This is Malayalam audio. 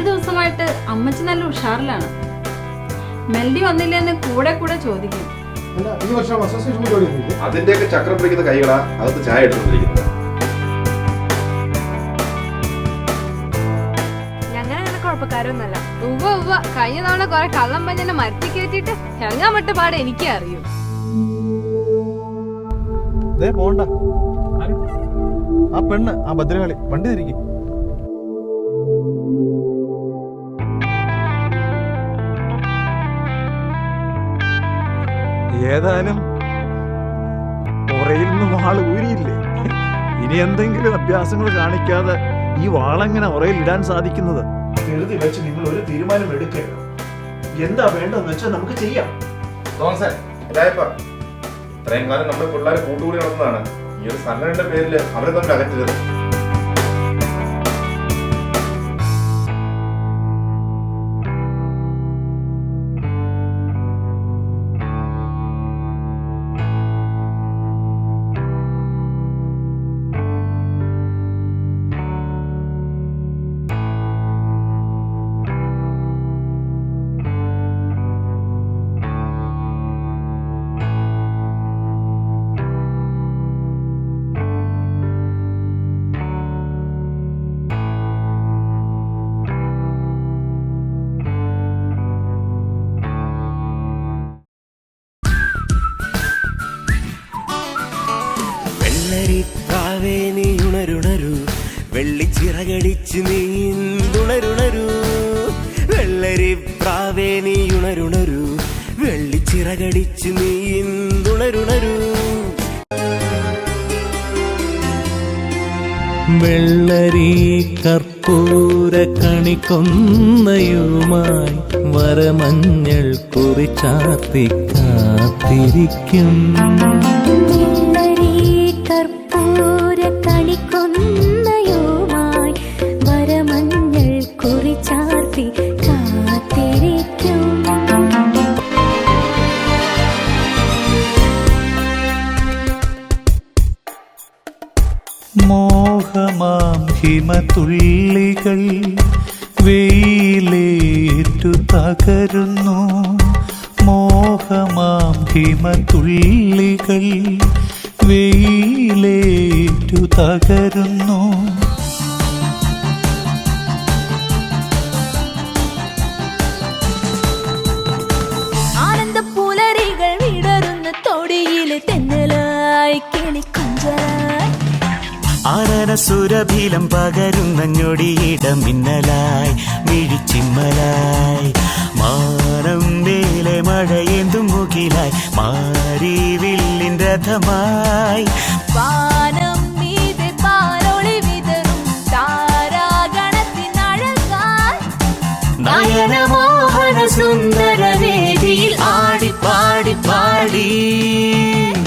ദിവസമായിട്ട് അമ്മച്ചി നല്ല ഉഷാറിലാണ്. മെൽഡി വന്നില്ലെന്ന് കൂടെ കൂടെ ചോദിക്കും. അതിന്റെയൊക്കെ ചക്രം പിടിക്കുന്ന കൈകളാ അകത്ത് ചായ എടുത്തുകൊണ്ടിരിക്കുന്നത്. ഞങ്ങളങ്ങനെ കുഴപ്പക്കാരൊന്നല്ല. കഴിഞ്ഞ തവണ കുറെ കള്ളം പഞ്ഞെന്നെ മരത്തി കയറ്റിട്ട് ഇറങ്ങാൻ വിട്ട പാടെ എനിക്കേ അറിയൂ. പോണ്ട ആ പെണ്ണ് ആ ഭദ്രകാളി വണ്ടി തിരിക്കും. ഏതായാലും പുറയിൽ നിന്ന് വാള് ഊരിയില്ലേ. ഇനി എന്തെങ്കിലും അഭ്യാസങ്ങൾ കാണിക്കാതെ ഈ വാളെങ്ങനെ ഉറയിൽ ഇടാൻ സാധിക്കുന്നത്? എഴുതി വെച്ച് നിങ്ങൾ ഒരു തീരുമാനം എടുക്കരുത്. എന്താ വേണ്ടെന്ന് വെച്ചാൽ നമുക്ക് ചെയ്യാം. ഇത്രയും കാലം നമ്മുടെ പിള്ളേരെ കൂട്ടുകൂടി നടന്നതാണ്. ഈ ഒരു സംഘടനയുടെ പേരിൽ അവരെ തമ്മിൽ അകറ്റരുത്. വെള്ളരിപ്രാവേ നീ ഉണരുണരു, വെള്ളിച്ചിറകടിച്ച് നീന്തുണരുണരു. വെള്ളരിപ്രാവേ നീ ഉണരുണരു, വെള്ളിച്ചിറകടിച്ച് നീന്തുണരുണരു. വെള്ളരി കർപ്പൂര കണിക്കൊന്നയുമായി വരമഞ്ഞൾ കുറിച്ചാർത്തി കാത്തിരിക്കും. കർപ്പൂര കണിക്കൊന്നയുമായി വരമഞ്ഞൾ കുറിച്ചാർത്തി കാത്തിരിക്കും. മോഹമാം ഹിമതുള്ളികൾ വെയിലേറ്റു തകരുന്നു. മോഹമാം ഹിമതുള്ളികൾ വെയിലേറ്റു തകരുന്നു. ആനന്ദ പുലരികൾ വിടരുന്ന തൊടിയിലെ തെന്നലായി കിളിക്കുഞ്ചലായി. ആനനസുരഭീലം പകരുന്ന ഞൊടിയിട മിന്നലായി മിഴിച്ചിമ്മലായി. മാനം മേലെ മഴയെന്തും മുകിലായി മാരിവില്ലിൻ രഥമായി. വാനം മീതെ പാലൊളി വിതറും താരാഗണത്തിനഴകായി. നയനമോഹന സുന്ദര വേദിയിൽ ആടി പാടി പാടി